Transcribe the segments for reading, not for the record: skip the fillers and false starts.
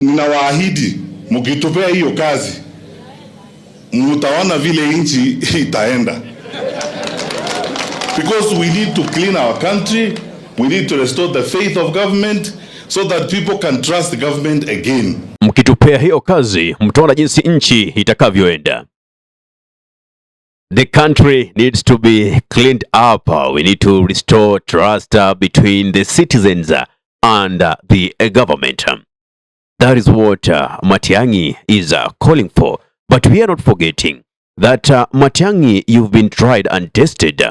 Ninawaahidi mkitupea hiyo kazi mtaona vile nchi itaenda. Because we need to clean our country, we need to restore the faith of government so that people can trust the government again. Mkitupea hiyo kazi mtaona jinsi nchi itakavyoenda. The country needs to be cleaned up. We need to restore trust between the citizens and the government. That is what Matiang is calling for. But we are not forgetting that Matiang, you've been tried and tested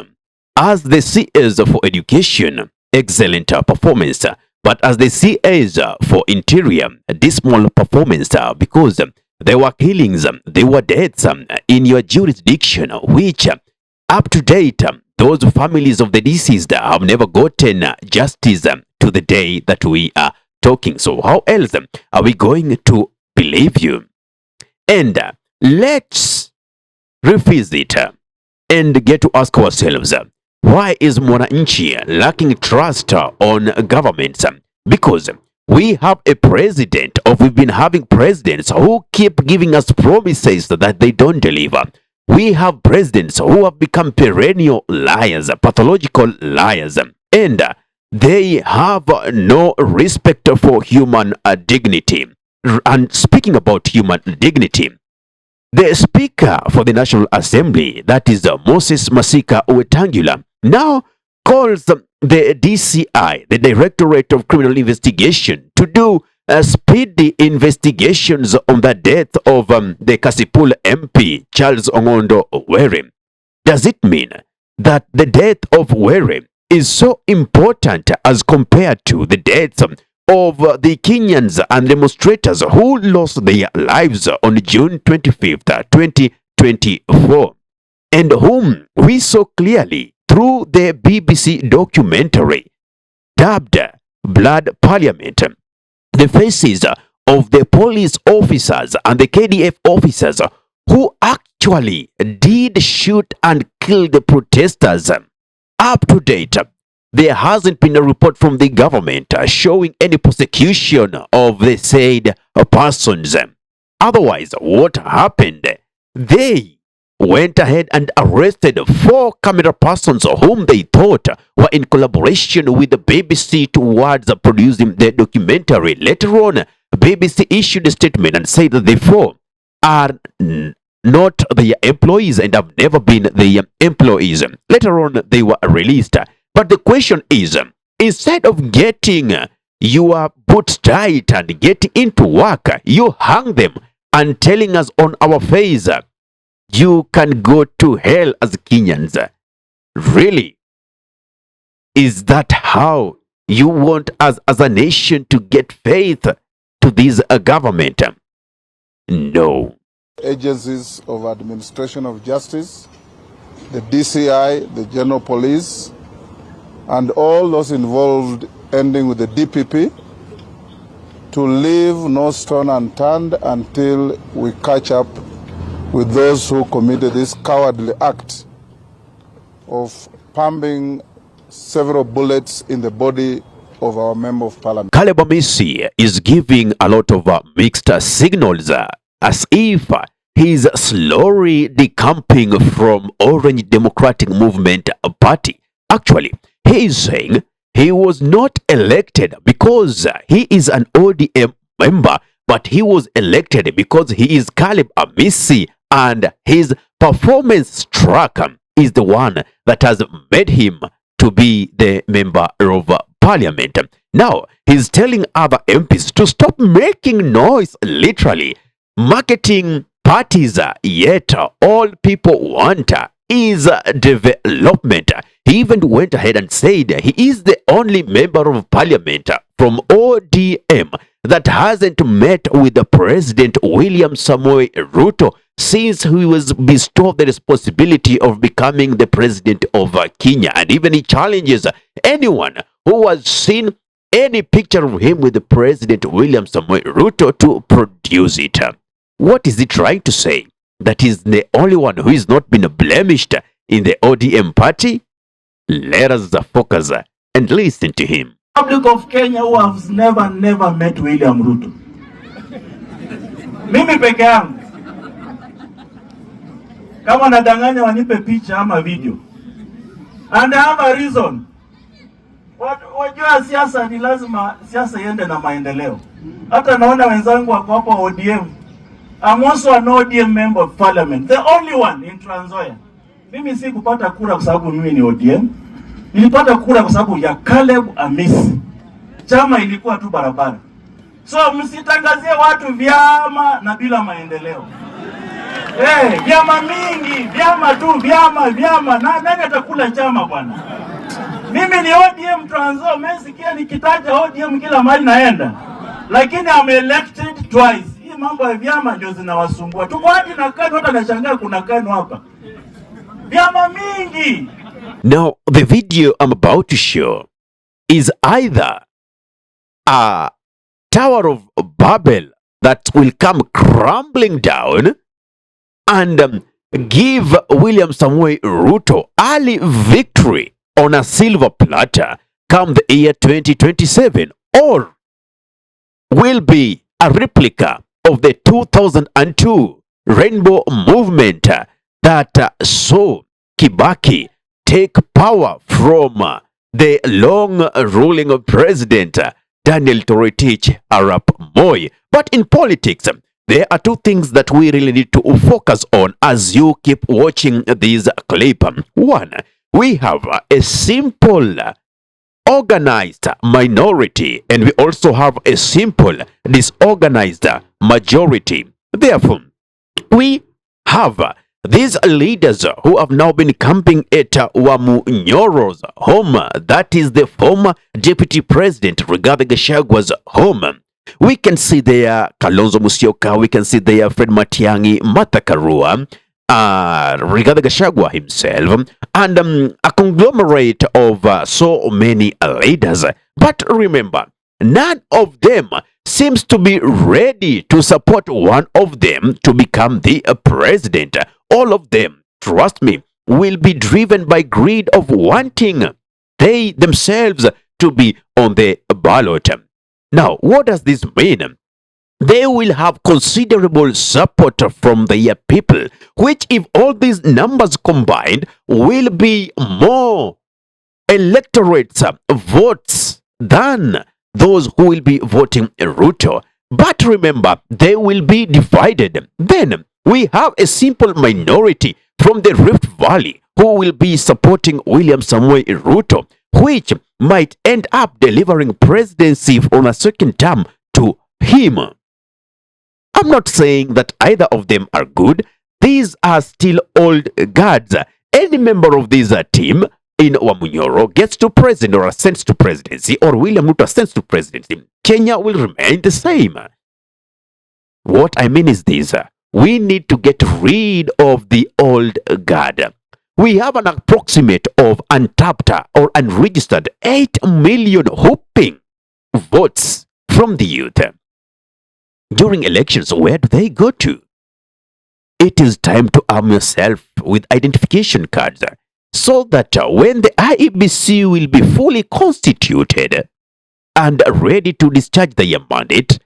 as the CS for education, excellent performance, but as the CS for interior, dismal performance, because there were killings, there were deaths in your jurisdiction, which up to date, those families of the deceased have never gotten justice to the day that we are talking. So how else are we going to believe you? And let's revisit and get to ask ourselves, why is mwananchi lacking trust on governments? Because we have a president, or we've been having presidents who keep giving us promises that they don't deliver. We have presidents who have become perennial liars, pathological liars, and they have no respect for human dignity. And speaking about human dignity, the Speaker for the National Assembly, that is Moses Masika Wetangula, now calls the DCI, the Directorate of Criminal Investigation, to do speedy investigations on the death of the Kasipul MP, Charles Ongondo Were. Does it mean that the death of Were is so important as compared to the deaths of the Kenyans and demonstrators who lost their lives on June 25th, 2024, and whom we saw clearly through the BBC documentary dubbed Blood Parliament, the faces of the police officers and the KDF officers who actually did shoot and kill the protesters? Up to date, there hasn't been a report from the government showing any prosecution of the said persons. Otherwise, what happened? They went ahead and arrested 4 camera persons whom they thought were in collaboration with the BBC towards producing the documentary. Later on, BBC issued a statement and said that the 4 are not their employees and have never been their employees. Later on, they were released. But the question is, instead of getting your boots tight and getting into work, you hang them and telling us on our face, you can go to hell as Kenyans. Really? Is that how you want us as a nation to get faith to this government? No. Agencies of administration of justice, the DCI, the General Police, and all those involved ending with the DPP, to leave no stone unturned until we catch up with those who committed this cowardly act of pumping several bullets in the body of our Member of Parliament. Caleb Amisi is giving a lot of mixed signals as if he's slowly decamping from Orange Democratic Movement Party. Actually, he is saying he was not elected because he is an ODM member, but he was elected because he is Caleb Amisi, and his performance track is the one that has made him to be the member of parliament. Now, he's telling other MPs to stop making noise, literally marketing parties, yet all people want is development. He even went ahead and said he is the only member of parliament from ODM that hasn't met with the President William Samoei Ruto since he was bestowed the responsibility of becoming the president of Kenya. And even he challenges anyone who has seen any picture of him with the President William Samoei Ruto to produce it. What is he trying to say? That is the only one who is not been blemished in the ODM party? Let us focus and listen to him. Republic of Kenya who has never met William Ruto. Mimi peke yangu. Kama nadanganya wanipe picha ama video. And I have a reason. Wajua siasa ni lazima siasa iende na maendeleo. Hata naona wenzangu wako hapa ODM. I'm also an ODM member of parliament. The only one in Trans Nzoia. Mimi si kupata kura kwa sababu mimi ni ODM. Nilipata kura kwa sababu ya Caleb Amisi. Chama ilikuwa tu barabara. So msitangazie watu vyama na bila maendeleo. Vyama mingi, vyama tu, vyama. Nani atakula chama bwana? Mimi ni ODM Trans Nzoia, umesikia nikitaja ODM kila mahali naenda. Lakini I'm elected twice. Hii mambo ya vyama ndio zinawasumbua. Tuko hadi na KANU, hata nashangaa kuna KANU hapa. Vyama mingi. Now, the video I'm about to show is either a Tower of Babel that will come crumbling down and give William Samoei Ruto early victory on a silver platter come the year 2027, or will be a replica of the 2002 Rainbow Movement that saw Kibaki take power from the long-ruling president Daniel Toroitich Arap Moi. But in politics, there are two things that we really need to focus on as you keep watching this clip. One, we have a simple organized minority, and we also have a simple disorganized majority. Therefore, we have these leaders who have now been camping at Wamunyoro's home, that is the former deputy president Rigathi Gachagua's home. We can see there Kalonzo Musyoka, we can see there Fred Matiang, Martha Karua, Rigathi Gachagua himself, and a conglomerate of so many leaders. But remember, none of them seems to be ready to support one of them to become the president. All of them, trust me, will be driven by greed of wanting they themselves to be on the ballot. Now, what does this mean? They will have considerable support from their people, which, if all these numbers combined, will be more electorates votes than those who will be voting Ruto. But remember, they will be divided. Then we have a simple minority from the Rift Valley who will be supporting William Samoei Ruto, which might end up delivering presidency on a second term to him. I'm not saying that either of them are good. These are still old guards. Any member of this team in Wamunyoro gets to president or ascends to presidency, or William Ruto ascends to presidency, Kenya will remain the same. What I mean is this. We need to get rid of the old guard. We have an approximate of untapped or unregistered 8 million hoping votes from the youth. During elections, where do they go to? It is time to arm yourself with identification cards so that when the IEBC will be fully constituted and ready to discharge their mandate,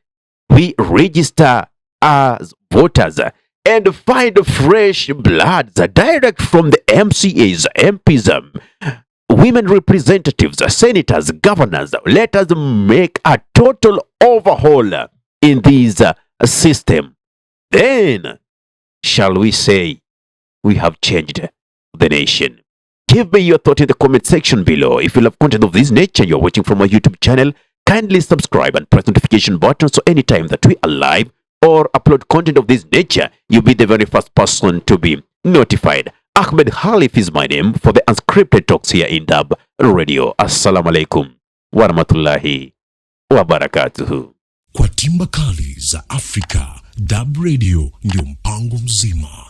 we register as voters and find fresh bloods direct from the MCAs, MPs, women representatives, senators, governors. Let us make a total overhaul in this system. Then shall we say we have changed the nation. Give me your thought in the comment section below. If you love content of this nature you're watching from our YouTube channel, kindly subscribe and press notification button so anytime that we are live or upload content of this nature, you'll be the very first person to be notified. Ahmed Khalif is my name for the unscripted talks here in DURB Radio. Assalamu alaikum wa rahmatullahi wa barakatuhu. Kwa timba kali za Afrika, DURB Radio ndio mpango mzima.